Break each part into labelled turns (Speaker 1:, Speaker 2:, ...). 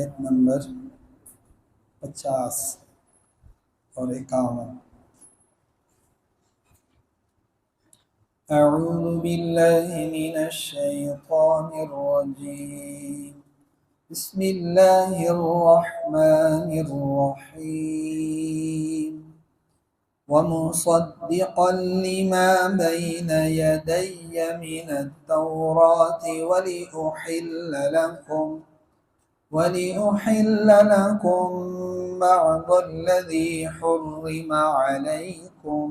Speaker 1: آیت نمبر 50 اور 51۔ اعوذ باللہ من الشیطان الرجیم، بسم اللہ الرحمن الرحیم، ومصدقا لما بين يدي من التوراة ولأحل لكم بعض الذي حرم عليكم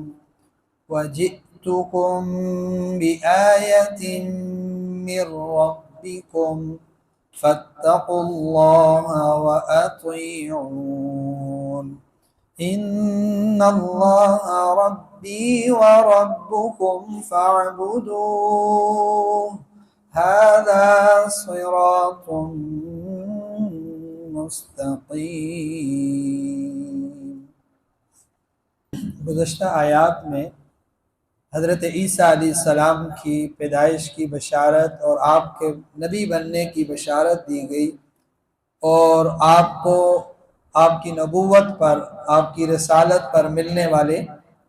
Speaker 1: وجئتكم بآية من ربكم فاتقوا الله وأطيعون إن الله ربي وربكم فاعبدوه هذا صراط مستقیم۔ گزشتہ آیات میں حضرت عیسیٰ علیہ السلام کی پیدائش کی بشارت اور آپ کے نبی بننے کی بشارت دی گئی، اور آپ کو آپ کی نبوت پر، آپ کی رسالت پر ملنے والے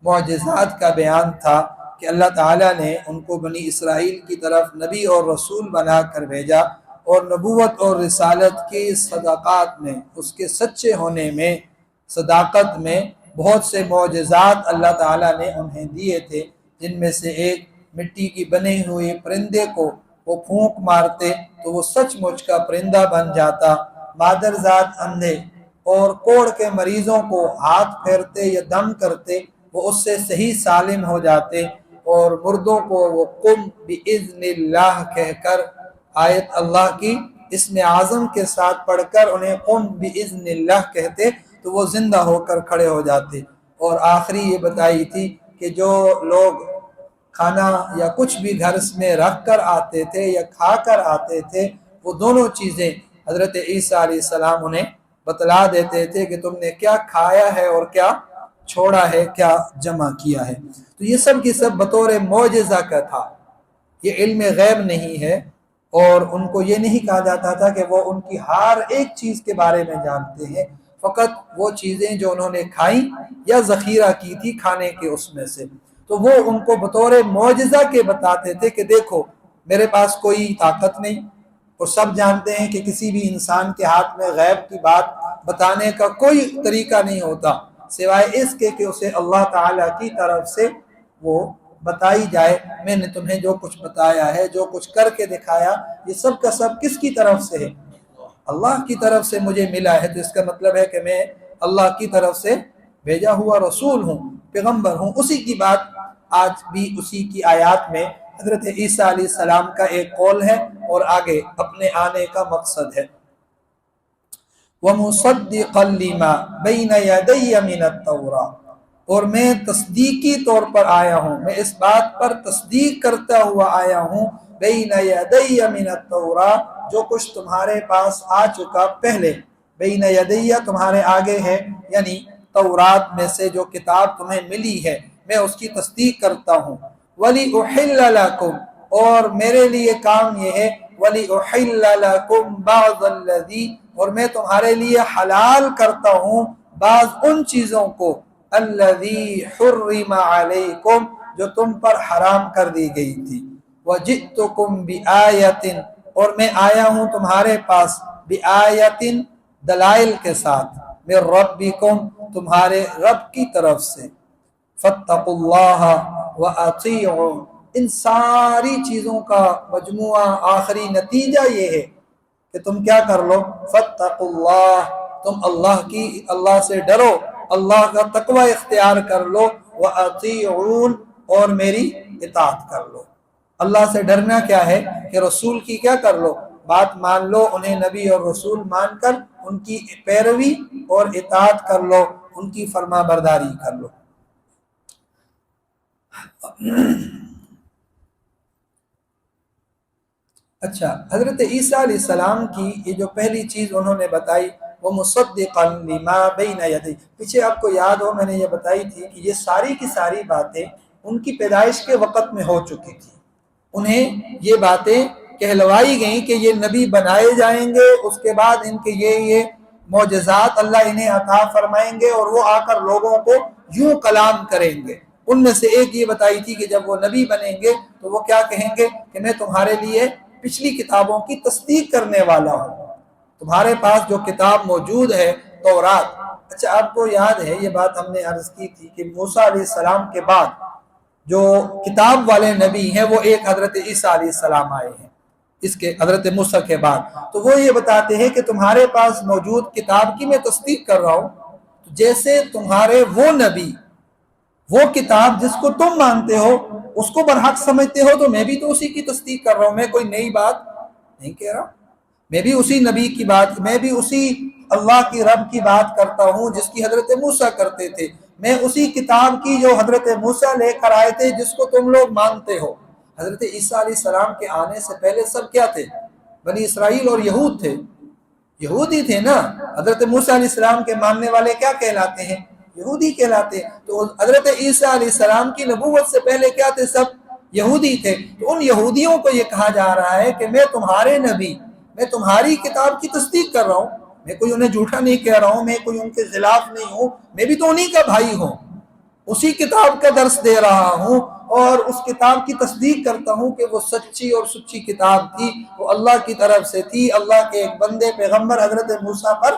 Speaker 1: معجزات کا بیان تھا کہ اللہ تعالیٰ نے ان کو بنی اسرائیل کی طرف نبی اور رسول بنا کر بھیجا، اور نبوت اور رسالت کی صداقات میں، اس کے سچے ہونے میں، صداقت میں بہت سے معجزات اللہ تعالیٰ نے انہیں دیے تھے، جن میں سے ایک مٹی کی بنے ہوئے پرندے کو وہ پھونک مارتے تو وہ سچ مچ کا پرندہ بن جاتا، مادرزاد اندھے اور کوڑ کے مریضوں کو ہاتھ پھیرتے یا دم کرتے وہ اس سے صحیح سالم ہو جاتے، اور مردوں کو وہ قم بإذن اللہ کہہ کر آیت اللہ کی اسم اعظم کے ساتھ پڑھ کر انہیں قم بإذن اللہ کہتے تو وہ زندہ ہو کر کھڑے ہو جاتے۔ اور آخری یہ بتائی تھی کہ جو لوگ کھانا یا کچھ بھی گھر میں رکھ کر آتے تھے یا کھا کر آتے تھے، وہ دونوں چیزیں حضرت عیسیٰ علیہ السلام انہیں بتلا دیتے تھے کہ تم نے کیا کھایا ہے اور کیا چھوڑا ہے، کیا جمع کیا ہے۔ تو یہ سب کی سب بطور معجزہ کا تھا، یہ علم غیب نہیں ہے، اور ان کو یہ نہیں کہا جاتا تھا کہ وہ ان کی ہر ایک چیز کے بارے میں جانتے ہیں، فقط وہ چیزیں جو انہوں نے کھائیں یا ذخیرہ کی تھی کھانے کے اس میں سے، تو وہ ان کو بطور معجزہ کے بتاتے تھے کہ دیکھو میرے پاس کوئی طاقت نہیں، اور سب جانتے ہیں کہ کسی بھی انسان کے ہاتھ میں غیب کی بات بتانے کا کوئی طریقہ نہیں ہوتا سوائے اس کے کہ اسے اللہ تعالیٰ کی طرف سے وہ بتائی جائے۔ میں نے تمہیں جو کچھ بتایا ہے، جو کچھ کر کے دکھایا، یہ سب کا سب کس کی طرف سے ہے؟ اللہ کی طرف سے مجھے ملا ہے، تو اس کا مطلب ہے کہ میں اللہ کی طرف سے بھیجا ہوا رسول ہوں، پیغمبر ہوں۔ اسی کی بات آج بھی اسی کی آیات میں حضرت عیسیٰ علیہ السلام کا ایک قول ہے اور آگے اپنے آنے کا مقصد ہے۔ وَمُصَدِّقًا لِمَا بَيْنَ يَدَيَّ مِنَ التَّوْرَاةِ، اور میں تصدیقی طور پر آیا ہوں، میں اس بات پر تصدیق کرتا ہوا آیا ہوں، بَيْنَ يَدَيَّ مِنَ التَّوْرَاةِ، جو کچھ تمہارے پاس آ چکا پہلے، بَيْنَ يَدَيَّ تمہارے آگے ہے، یعنی تورات میں سے جو کتاب تمہیں ملی ہے میں اس کی تصدیق کرتا ہوں۔ وَلِأُحِلَّ لَكُمْ، اور میرے لیے کام یہ ہے، وَلِأُحِلَّ لَكُمْ بَعْضَ الَّذِي، اور میں تمہارے لیے حلال کرتا ہوں بعض ان چیزوں کو، الَّذِي حُرِّمَ عَلَيْكُمْ، جو تم پر حرام کر دی گئی تھی۔ وَجِئْتُكُمْ بِآيَةٍ، اور میں آیا ہوں تمہارے پاس، بِآيَةٍ دلائل کے ساتھ، مِن رَبِّكُمْ تمہارے رب کی طرف سے۔ فَاتَّقُوا اللَّهَ وَأَطِيعُونِ، ان ساری چیزوں کا مجموعہ آخری نتیجہ یہ ہے کہ تم کیا کر لو، فَاتَّقُوا اللَّهَ، تم اللہ سے ڈرو، اللہ کا تقوی اختیار کر لو، وَأَطِيعُونِ، اور میری اطاعت کر لو۔ اللہ سے ڈرنا کیا ہے کہ رسول کی کیا کر لو، بات مان لو، انہیں نبی اور رسول مان کر ان کی پیروی اور اطاعت کر لو، ان کی فرما برداری کر لو۔ اچھا، حضرت عیسیٰ علیہ السلام کی یہ جو پہلی چیز انہوں نے بتائی، وہ مصدقا لما بین یدی، پیچھے آپ کو یاد ہو میں نے یہ بتائی تھی کہ یہ ساری کی ساری باتیں ان کی پیدائش کے وقت میں ہو چکی تھی۔ انہیں یہ باتیں کہلوائی گئیں کہ یہ نبی بنائے جائیں گے، اس کے بعد ان کے یہ معجزات اللہ انہیں عطا فرمائیں گے اور وہ آ کر لوگوں کو یوں کلام کریں گے۔ ان میں سے ایک یہ بتائی تھی کہ جب وہ نبی بنیں گے تو وہ کیا کہیں گے کہ میں تمہارے لیے پچھلی کتابوں کی تصدیق کرنے والا ہوں، تمہارے پاس جو کتاب موجود ہے تورات۔ اچھا، آپ کو یاد ہے یہ بات ہم نے عرض کی تھی کہ موسیٰ علیہ السلام کے بعد جو کتاب والے نبی ہیں وہ ایک حضرت عیسیٰ علیہ السلام آئے ہیں، اس کے حضرت موسیٰ کے بعد۔ تو وہ یہ بتاتے ہیں کہ تمہارے پاس موجود کتاب کی میں تصدیق کر رہا ہوں، جیسے تمہارے وہ نبی وہ کتاب جس کو تم مانتے ہو اس کو برحق سمجھتے ہو، تو میں بھی تو اسی کی تصدیق کر رہا ہوں، میں کوئی نئی بات نہیں کہہ رہا، میں بھی اسی نبی کی بات، میں بھی اسی اللہ کی رب کی بات کرتا ہوں جس کی حضرت موسیٰ کرتے تھے، میں اسی کتاب کی جو حضرت موسیٰ لے کر آئے تھے جس کو تم لوگ مانتے ہو۔ حضرت عیسیٰ علیہ السلام کے آنے سے پہلے سب کیا تھے؟ بنی اسرائیل اور یہود تھے، یہودی تھے نا۔ حضرت موسیٰ علیہ السلام کے ماننے والے کیا کہلاتے ہیں؟ یہودی کہلاتے ہیں۔ تو حضرت عیسیٰ علیہ السلام کی نبوت سے پہلے کیا تھے؟ سب یہودی تھے۔ تو ان یہودیوں کو یہ کہا جا رہا ہے کہ میں تمہارے نبی، میں تمہاری کتاب کی تصدیق کر رہا ہوں، میں کوئی انہیں جھوٹا نہیں کہہ رہا ہوں، میں کوئی ان کے خلاف نہیں ہوں، میں بھی تو انہی کا بھائی ہوں، اسی کتاب کا درس دے رہا ہوں اور اس کتاب کی تصدیق کرتا ہوں کہ وہ سچی اور سچی کتاب تھی، وہ اللہ کی طرف سے تھی، اللہ کے ایک بندے پیغمبر حضرت موسیٰ پر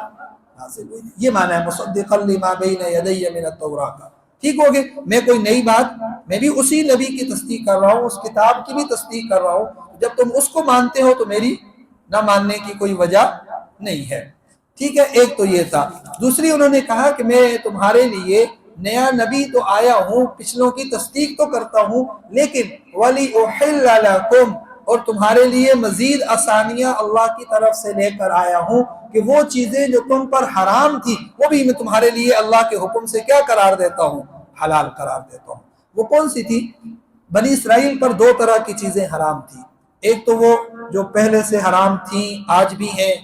Speaker 1: نازل ہوئی۔ یہ معنی ہے مصدقا لما بین یدی من التوراۃ کا۔ ٹھیک ہوگی، میں کوئی نئی بات، میں بھی اسی نبی کی تصدیق کر رہا ہوں، اس کتاب کی بھی تصدیق کر رہا ہوں، جب تم اس کو مانتے ہو تو میری نہ ماننے کی کوئی وجہ نہیں ہے۔ ٹھیک ہے، ایک تو یہ تھا۔ دوسری انہوں نے کہا کہ میں تمہارے لیے نیا نبی تو آیا ہوں، پچھلوں کی تصدیق تو کرتا ہوں، لیکن وَلِأُحِلَّ لَكُمْ، اور تمہارے لیے مزید آسانیاں اللہ کی طرف سے لے کر آیا ہوں کہ وہ چیزیں جو تم پر حرام تھی وہ بھی میں تمہارے لیے اللہ کے حکم سے کیا قرار دیتا ہوں؟ حلال قرار دیتا ہوں۔ وہ کون سی تھی؟ بنی اسرائیل پر دو طرح کی چیزیں حرام تھی، ایک تو وہ جو پہلے سے حرام تھیں، آج بھی ہیں،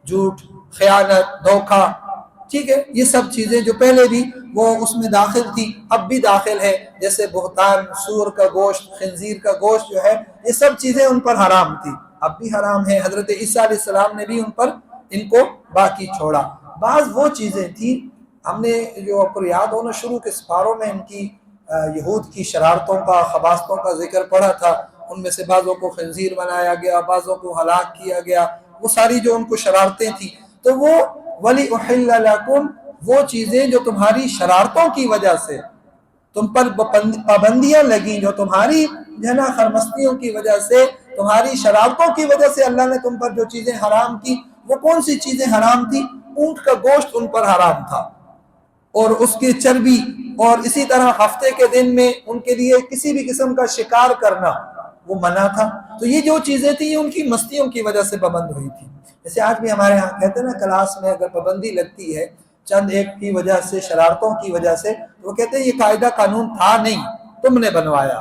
Speaker 1: جھوٹ، خیانت، دھوکہ، ٹھیک ہے، یہ سب چیزیں جو پہلے بھی وہ اس میں داخل تھی اب بھی داخل ہے، جیسے بہتان، سور کا گوشت، خنزیر کا گوشت جو ہے، یہ سب چیزیں ان پر حرام تھی، اب بھی حرام ہے۔ حضرت عیسیٰ علیہ السلام نے بھی ان کو باقی چھوڑا۔ بعض وہ چیزیں تھیں، ہم نے جو آپ کو یاد ہونا شروع کے سپاروں میں ان کی یہود کی شرارتوں کا، خباثتوں کا ذکر پڑھا تھا، ان میں سے بعضوں کو خنزیر بنایا گیا، بعضوں کو ہلاک کیا گیا، وہ ساری جو ان کو شرارتیں تھیں، تو وہ وَلِأُحِلَّ لَكُمْ، وہ چیزیں جو تمہاری شرارتوں کی وجہ سے تم پر پابندیاں لگیں، جو تمہاری جنا خرمستیوں کی وجہ سے، تمہاری شرارتوں کی وجہ سے اللہ نے تم پر جو چیزیں حرام کی، وہ کون سی چیزیں حرام تھی؟ اونٹ کا گوشت ان پر حرام تھا اور اس کی چربی، اور اسی طرح ہفتے کے دن میں ان کے لیے کسی بھی قسم کا شکار کرنا وہ منع تھا۔ تو یہ جو چیزیں تھیں یہ ان کی مستیوں کی وجہ سے پابند ہوئی تھی۔ جیسے آج بھی ہمارے ہاں کہتے ہیں نا، کلاس میں اگر پابندی لگتی ہے چند ایک کی وجہ سے، شرارتوں کی وجہ سے، تو وہ کہتے ہیں یہ قاعدہ قانون تھا نہیں، تم نے بنوایا۔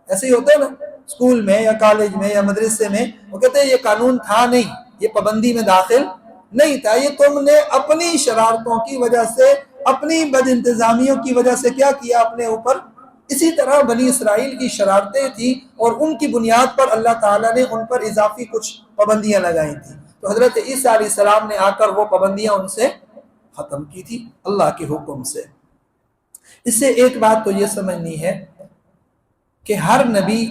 Speaker 1: ایسے ہی ہوتا ہے نا اسکول میں یا کالج میں یا مدرسے میں، وہ کہتے ہیں یہ قانون تھا نہیں، یہ پابندی میں داخل نہیں تھا، یہ تم نے اپنی شرارتوں کی وجہ سے، اپنی بد انتظامیوں کی وجہ سے کیا کیا اپنے اوپر۔ اسی طرح بنی اسرائیل کی شرارتیں تھیں اور ان کی بنیاد پر اللہ تعالیٰ نے ان پر اضافی کچھ پابندیاں لگائی تھیں، تو حضرت عیسیٰ علیہ السلام نے آ کر وہ پابندیاں ان سے ختم کی تھی اللہ کے حکم سے۔ اس سے ایک بات تو یہ سمجھنی ہے کہ ہر نبی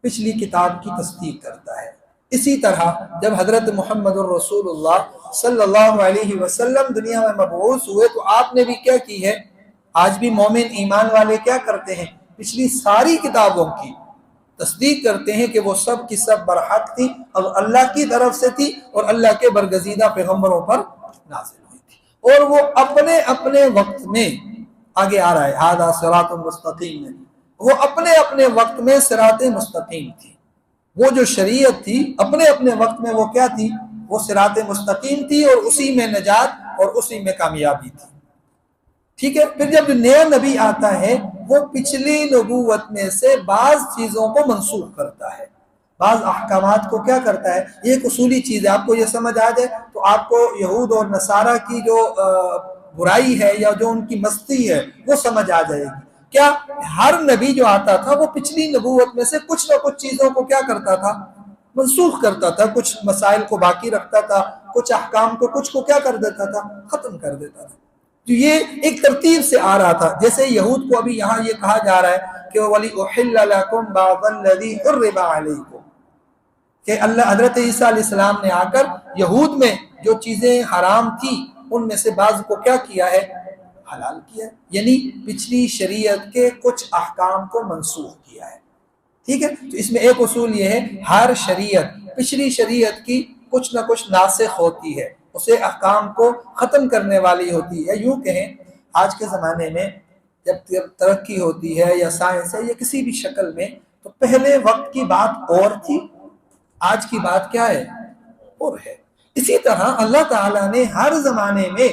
Speaker 1: پچھلی کتاب کی تصدیق کرتا ہے۔ اسی طرح جب حضرت محمد الرسول اللہ صلی اللہ علیہ وسلم دنیا میں مبعوث ہوئے تو آپ نے بھی کیا کی ہے؟ آج بھی مومن ایمان والے کیا کرتے ہیں؟ پچھلی ساری کتابوں کی تصدیق کرتے ہیں کہ وہ سب کی سب برحق تھی اور اللہ کی طرف سے تھی اور اللہ کے برگزیدہ پیغمبروں پر نازل ہوئی تھی، اور وہ اپنے اپنے وقت میں، آگے آ رہا ہے ھذا صراط مستقیم، وہ اپنے اپنے وقت میں صراط مستقیم تھی۔ وہ جو شریعت تھی اپنے اپنے وقت میں وہ کیا تھی؟ وہ صراط مستقیم تھی اور اسی میں نجات اور اسی میں کامیابی تھی۔ ٹھیک ہے، پھر جب نیا نبی آتا ہے وہ پچھلی نبوت میں سے بعض چیزوں کو منسوخ کرتا ہے، بعض احکامات کو کیا کرتا ہے۔ یہ ایک اصولی چیز ہے، آپ کو یہ سمجھ آ جائے تو آپ کو یہود اور نصارہ کی جو برائی ہے یا جو ان کی مستی ہے وہ سمجھ آ جائے گی۔ کیا ہر نبی جو آتا تھا وہ پچھلی نبوت میں سے کچھ نہ کچھ چیزوں کو کیا کرتا تھا؟ منسوخ کرتا تھا، کچھ مسائل کو باقی رکھتا تھا، کچھ احکام کو کچھ کو کیا کر دیتا تھا، ختم کر دیتا تھا. تو یہ ایک ترتیب سے آ رہا تھا. جیسے یہود کو ابھی یہاں یہ کہا جا رہا ہے کہ وَلِأُحِلَّ لَكُمْ بَعْضَ الَّذِي حُرِّمَ عَلَيْكُمْ، کہ اللہ حضرت عیسیٰ علیہ السلام نے آ کر یہود میں جو چیزیں حرام تھی ان میں سے بعض کو کیا کیا ہے، حلال کیا ہے. یعنی پچھلی شریعت کے کچھ احکام کو منسوخ کیا ہے. ٹھیک ہے. تو اس میں ایک اصول یہ ہے، ہر شریعت پچھلی شریعت کی کچھ نہ کچھ ناسخ ہوتی ہے، اسے احکام کو ختم کرنے والی ہوتی ہے. یوں کہیں آج کے زمانے میں جب ترقی ہوتی ہے یا سائنس ہے یا کسی بھی شکل میں، تو پہلے وقت کی بات اور تھی، آج کی بات کیا ہے، اور ہے. اسی طرح اللہ تعالیٰ نے ہر زمانے میں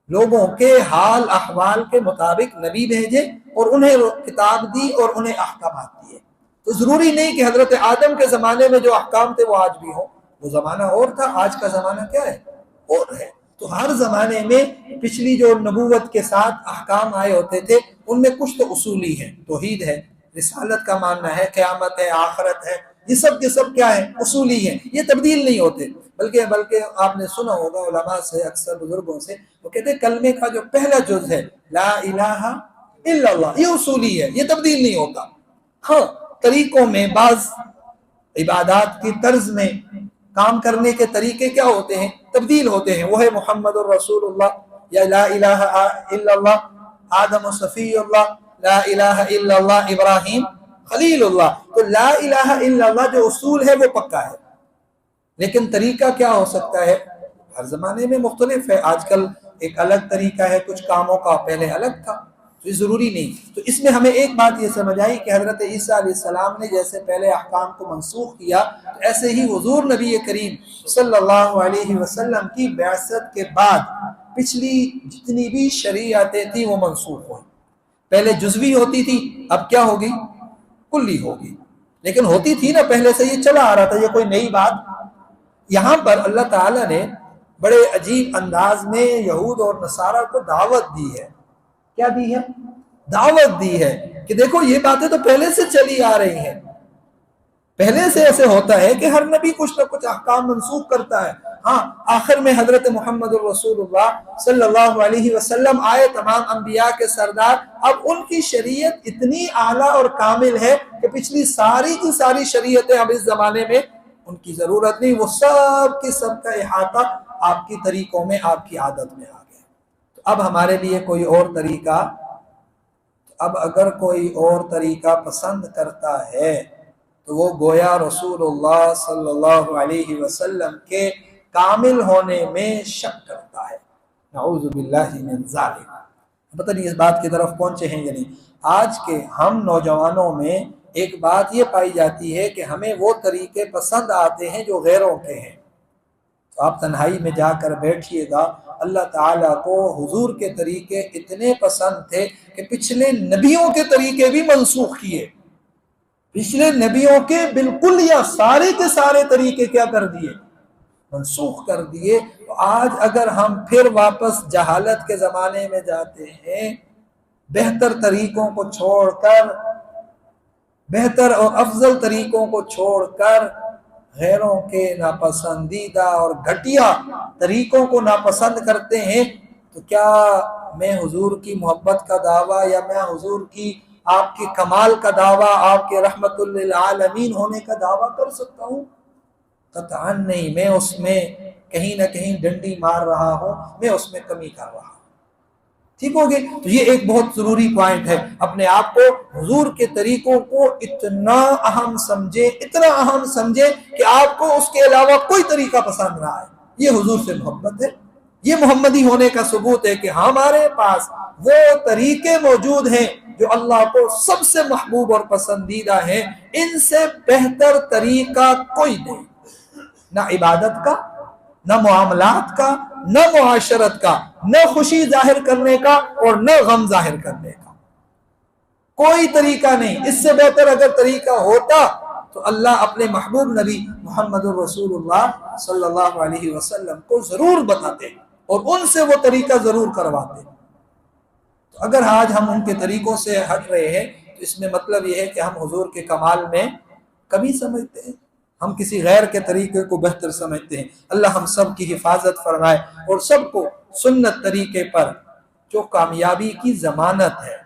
Speaker 1: لوگوں کے حال احوال کے مطابق نبی بھیجے اور انہیں کتاب دی اور انہیں احکامات دیے. تو ضروری نہیں کہ حضرت آدم کے زمانے میں جو احکام تھے وہ آج بھی ہوں، وہ زمانہ اور تھا، آج کا زمانہ کیا ہے، اور ہے. تو ہر زمانے میں پچھلی جو نبوت کے ساتھ احکام آئے ہوتے تھے ان میں کچھ تو اصولی ہیں، توحید ہے، رسالت کا ماننا ہے، قیامت ہے، آخرت ہے، یہ سب کے سب کیا ہے، اصولی ہیں، یہ تبدیل نہیں ہوتے. بلکہ آپ نے سنا ہوگا علماء سے، اکثر بزرگوں سے، وہ کہتے ہیں کلمے کا جو پہلا جز ہے لا الہ الا اللہ، یہ اصولی ہے، یہ تبدیل نہیں ہوتا. ہاں طریقوں میں، بعض عبادات کی طرز میں، کام کرنے کے طریقے کیا ہوتے ہیں، تبدیل ہوتے ہیں. وہ ہے محمد الرسول اللہ، یا لا الہ الا اللہ آدم صفی اللہ، لا الہ الا اللہ ابراہیم خلیل اللہ. تو لا الہ الا اللہ جو اصول ہے وہ پکا ہے، لیکن طریقہ کیا ہو سکتا ہے، ہر زمانے میں مختلف ہے. آج کل ایک الگ طریقہ ہے کچھ کاموں کا، پہلے الگ تھا، تو یہ ضروری نہیں. تو اس میں ہمیں ایک بات یہ سمجھ آئی کہ حضرت عیسیٰ علیہ السلام نے جیسے پہلے احکام کو منسوخ کیا، تو ایسے ہی حضور نبی کریم صلی اللہ علیہ وسلم کی بعثت کے بعد پچھلی جتنی بھی شریعتیں تھیں وہ منسوخ ہوئی. پہلے جزوی ہوتی تھی، اب کیا ہوگی، کلی ہوگی. لیکن ہوتی تھی نا، پہلے سے یہ چلا آ رہا تھا، یہ کوئی نئی بات. یہاں پر اللہ تعالیٰ نے بڑے عجیب انداز میں یہود اور نصارہ کو دعوت دی ہے. کیا دی ہے، دعوت دی ہے کہ دیکھو یہ باتیں تو پہلے سے چلی آ رہی ہیں. پہلے سے ایسے ہوتا ہے کہ ہر نبی کچھ نہ کچھ احکام منسوخ کرتا ہے. ہاں آخر میں حضرت محمد الرسول اللہ صلی اللہ علیہ وسلم آئے، تمام انبیاء کے سردار. اب ان کی شریعت اتنی اعلیٰ اور کامل ہے کہ پچھلی ساری کی ساری شریعتیں اب اس زمانے میں ان کی ضرورت نہیں، وہ سب کی سب کا احاطہ آپ کی طریقوں میں، آپ کی عادت میں آ گیا. تو اب ہمارے لیے کوئی اور طریقہ، اب اگر کوئی اور طریقہ پسند کرتا ہے تو وہ گویا رسول اللہ صلی اللہ علیہ وسلم کے کامل ہونے میں شک کرتا ہے. نعوذ باللہ من ذالک. پتہ نہیں اس بات کی طرف پہنچے ہیں یا نہیں. آج کے ہم نوجوانوں میں ایک بات یہ پائی جاتی ہے کہ ہمیں وہ طریقے پسند آتے ہیں جو غیروں کے ہیں. تو آپ تنہائی میں جا کر بیٹھیے گا، اللہ تعالیٰ کو حضور کے طریقے اتنے پسند تھے کہ پچھلے نبیوں کے طریقے بھی منسوخ کیے. پچھلے نبیوں کے بالکل یا سارے کے سارے طریقے کیا کر دیے، منسوخ کر دیے. تو آج اگر ہم پھر واپس جہالت کے زمانے میں جاتے ہیں، بہتر طریقوں کو چھوڑ کر، بہتر اور افضل طریقوں کو چھوڑ کر غیروں کے ناپسندیدہ اور گھٹیا طریقوں کو ناپسند کرتے ہیں، تو کیا میں حضور کی محبت کا دعویٰ یا میں حضور کی، آپ کی کمال کا دعویٰ، آپ کے رحمت للعالمین ہونے کا دعویٰ کر سکتا ہوں؟ قطعاً نہیں. میں اس میں کہیں نہ کہیں ڈنڈی مار رہا ہوں، میں اس میں کمی کر رہا ہوں. ٹھیک ہوگی. تو یہ ایک بہت ضروری پوائنٹ ہے، اپنے آپ کو حضور کے طریقوں کو اتنا اہم سمجھے، اتنا اہم سمجھے کہ آپ کو اس کے علاوہ کوئی طریقہ پسند نہ آئے. یہ حضور سے محبت ہے، یہ محمدی ہونے کا ثبوت ہے کہ ہمارے پاس وہ طریقے موجود ہیں جو اللہ کو سب سے محبوب اور پسندیدہ ہیں. ان سے بہتر طریقہ کوئی نہیں، نہ عبادت کا، نہ معاملات کا، نہ معاشرت کا، نہ خوشی ظاہر کرنے کا اور نہ غم ظاہر کرنے کا. کوئی طریقہ نہیں. اس سے بہتر اگر طریقہ ہوتا تو اللہ اپنے محبوب نبی محمد الرسول اللہ صلی اللہ علیہ وسلم کو ضرور بتاتے اور ان سے وہ طریقہ ضرور کرواتے. تو اگر آج ہم ان کے طریقوں سے ہٹ رہے ہیں تو اس میں مطلب یہ ہے کہ ہم حضور کے کمال میں کمی سمجھتے ہیں. ہم کسی غیر کے طریقے کو بہتر سمجھتے ہیں۔ اللہ ہم سب کی حفاظت فرمائے اور سب کو سنت طریقے پر جو کامیابی کی ضمانت ہے،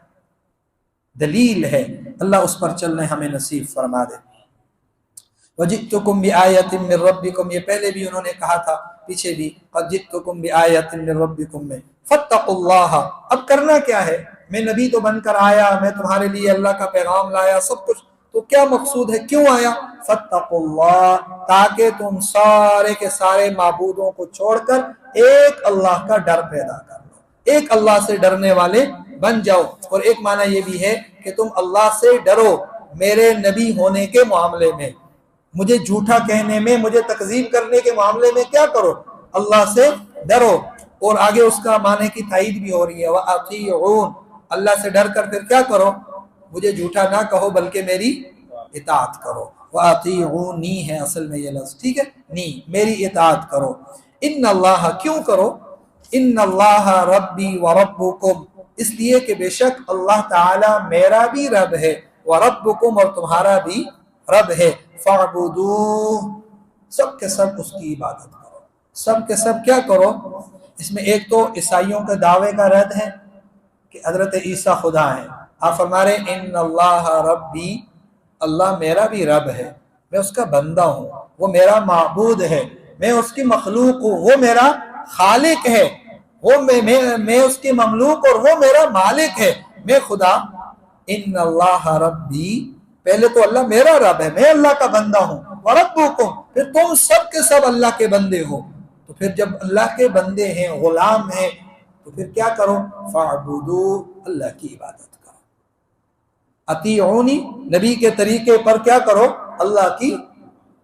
Speaker 1: دلیل ہے، اللہ اس پر چلنے ہمیں نصیب فرما دے۔ وَجِئْتُكُمْ بِآیَةٍ مِّن رَبِّكُمْ، یہ پہلے بھی انہوں نے کہا تھا، پیچھے بھی قَدْ جِئْتُكُمْ بِآیَةٍ مِّن رَبِّكُمْ میں فَاتَّقُوا اللَّهَ، اب کرنا کیا ہے؟ میں نبی تو بن کر آیا، میں تمہارے لیے اللہ کا پیغام لایا، سب کچھ، تو کیا مقصود ہے، کیوں آیا؟ فَاتَّقُوا اللَّهَ، تاکہ تم سارے کے سارے معبودوں کو چھوڑ کر ایک اللہ کا ڈر پیدا کر لو، ایک اللہ سے ڈرنے والے بن جاؤ۔ اور ایک معنی یہ بھی ہے کہ تم اللہ سے ڈرو میرے نبی ہونے کے معاملے میں، مجھے جھوٹا کہنے میں، مجھے تکذیب کرنے کے معاملے میں کیا کرو، اللہ سے ڈرو۔ اور آگے اس کا معنی کی تائید بھی ہو رہی ہے، وَأَطِيعُونَ، اللہ سے ڈر کر پھر کیا کرو، مجھے جھوٹا نہ کہو بلکہ میری اطاعت کرو۔ وَأَطِيعُونِی ہے اصل میں یہ لفظ، ٹھیک ہے، نی، میری اطاعت کرو۔ ان اللہ، کیوں کرو، ان اللہ ربی وربکم، اس لیے کہ بے شک اللہ تعالی میرا بھی رب ہے، وربکم، اور تمہارا بھی رب ہے، فاعبدوہ، سب کے سب اس کی عبادت کرو، سب کے سب کیا کرو۔ اس میں ایک تو عیسائیوں کے دعوے کا رد ہے کہ حضرت عیسیٰ خدا ہیں۔ آپ فرما رہے ہیں ان اللہ ربی، اللہ میرا بھی رب ہے، میں اس کا بندہ ہوں، وہ میرا معبود ہے، میں اس کی مخلوق ہوں، وہ میرا خالق ہے، وہ میں اس کی مملوک اور وہ میرا مالک ہے، میں خدا۔ ان اللہ ربی، پہلے تو اللہ میرا رب ہے، میں اللہ کا بندہ ہوں، وربکم، پھر تم سب کے سب اللہ کے بندے ہو، تو پھر جب اللہ کے بندے ہیں، غلام ہیں، تو پھر کیا کرو، فاعبدو، اللہ کی عبادت کرو۔ اطیعونی، نبی کے طریقے پر کیا کرو، اللہ کی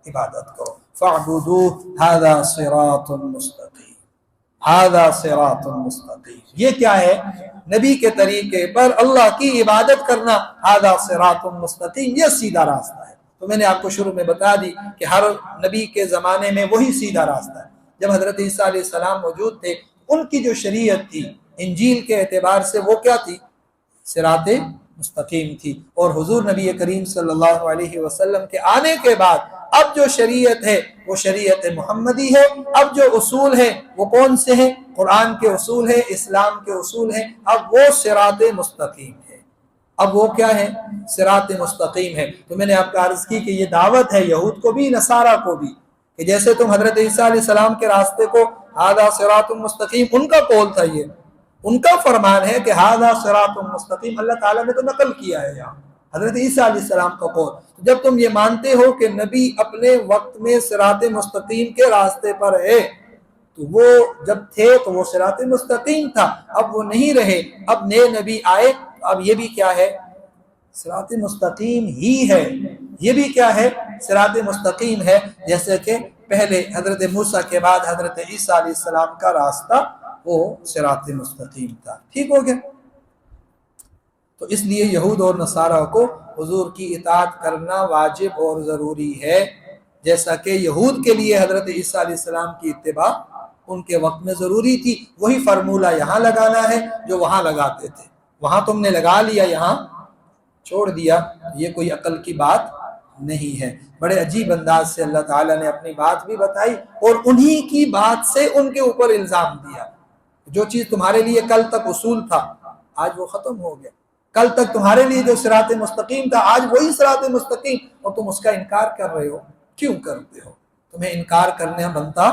Speaker 1: عبادت کرو۔ فاعبدو ھذا صراط مستقیم، ھذا صراط مستقیم، یہ کیا ہے، نبی کے طریقے پر اللہ کی عبادت کرنا، ھذا صراط مستقیم، یہ سیدھا راستہ ہے۔ تو میں نے آپ کو شروع میں بتا دی کہ ہر نبی کے زمانے میں وہی سیدھا راستہ ہے۔ جب حضرت عیسیٰ علیہ السلام موجود تھے، ان کی جو شریعت تھی انجیل کے اعتبار سے وہ کیا تھی، صراط مستقیم تھی۔ اور حضور نبی کریم صلی اللہ علیہ وسلم کے آنے کے بعد اب جو شریعت ہے وہ شریعت محمدی ہے، اب جو اصول ہیں وہ کون سے ہیں، قرآن کے اصول ہیں، اسلام کے اصول ہیں، اب وہ صراط مستقیم ہے، اب وہ کیا ہے، صراط مستقیم ہے۔ تو میں نے آپ کا عرض کی کہ یہ دعوت ہے یہود کو بھی، نصارہ کو بھی، کہ جیسے تم حضرت عیسیٰ علیہ السلام کے راستے کو ھذا صراط مستقیم، ان کا قول تھا، یہ ان کا فرمان ہے کہ ھذا صراط مستقیم، اللہ تعالیٰ نے تو نقل کیا ہے یہاں حضرت عیسیٰ علیہ السلام کا قول۔ جب تم یہ مانتے ہو کہ نبی اپنے وقت میں صراط مستقیم کے راستے پر ہے، تو وہ جب تھے تو وہ صراط مستقیم تھا، اب وہ نہیں رہے، اب نئے نبی آئے، اب یہ بھی کیا ہے، صراط مستقیم ہی ہے، یہ بھی کیا ہے، صراط مستقیم ہے، جیسے کہ پہلے حضرت موسیٰ کے بعد حضرت عیسیٰ علیہ السلام کا راستہ وہ صراط مستقیم تھا۔ ٹھیک ہو گیا؟ تو اس لیے یہود اور نصارہ کو حضور کی اطاعت کرنا واجب اور ضروری ہے، جیسا کہ یہود کے لیے حضرت عیسیٰ علیہ السلام کی اتباع ان کے وقت میں ضروری تھی۔ وہی فرمولہ یہاں لگانا ہے جو وہاں لگاتے تھے، وہاں تم نے لگا لیا، یہاں چھوڑ دیا، یہ کوئی عقل کی بات نہیں ہے۔ بڑے عجیب انداز سے اللہ تعالیٰ نے اپنی بات بھی بتائی اور انہی کی بات سے ان کے اوپر الزام دیا۔ جو چیز تمہارے لیے کل تک اصول تھا آج وہ ختم ہو گیا، کل تک تمہارے لیے جو صراط مستقیم تھا آج وہی صراط مستقیم، اور تم اس کا انکار کر رہے ہو، کیوں کرتے ہو؟ تمہیں انکار کرنا بنتا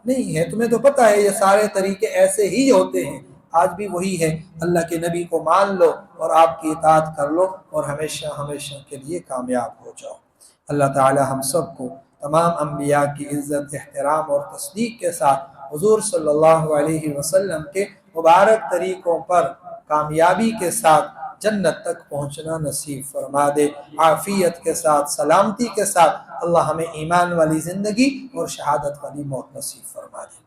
Speaker 1: نہیں ہے، تمہیں تو پتہ ہے یہ سارے طریقے ایسے ہی ہوتے ہیں، آج بھی وہی ہے۔ اللہ کے نبی کو مان لو اور آپ کی اطاعت کر لو اور ہمیشہ ہمیشہ کے لیے کامیاب ہو جاؤ۔ اللہ تعالی ہم سب کو تمام انبیاء کی عزت، احترام اور تصدیق کے ساتھ حضور صلی اللہ علیہ وسلم کے مبارک طریقوں پر کامیابی کے ساتھ جنت تک پہنچنا نصیب فرما دے۔ عافیت کے ساتھ، سلامتی کے ساتھ اللہ ہمیں ایمان والی زندگی اور شہادت والی موت نصیب فرما دے۔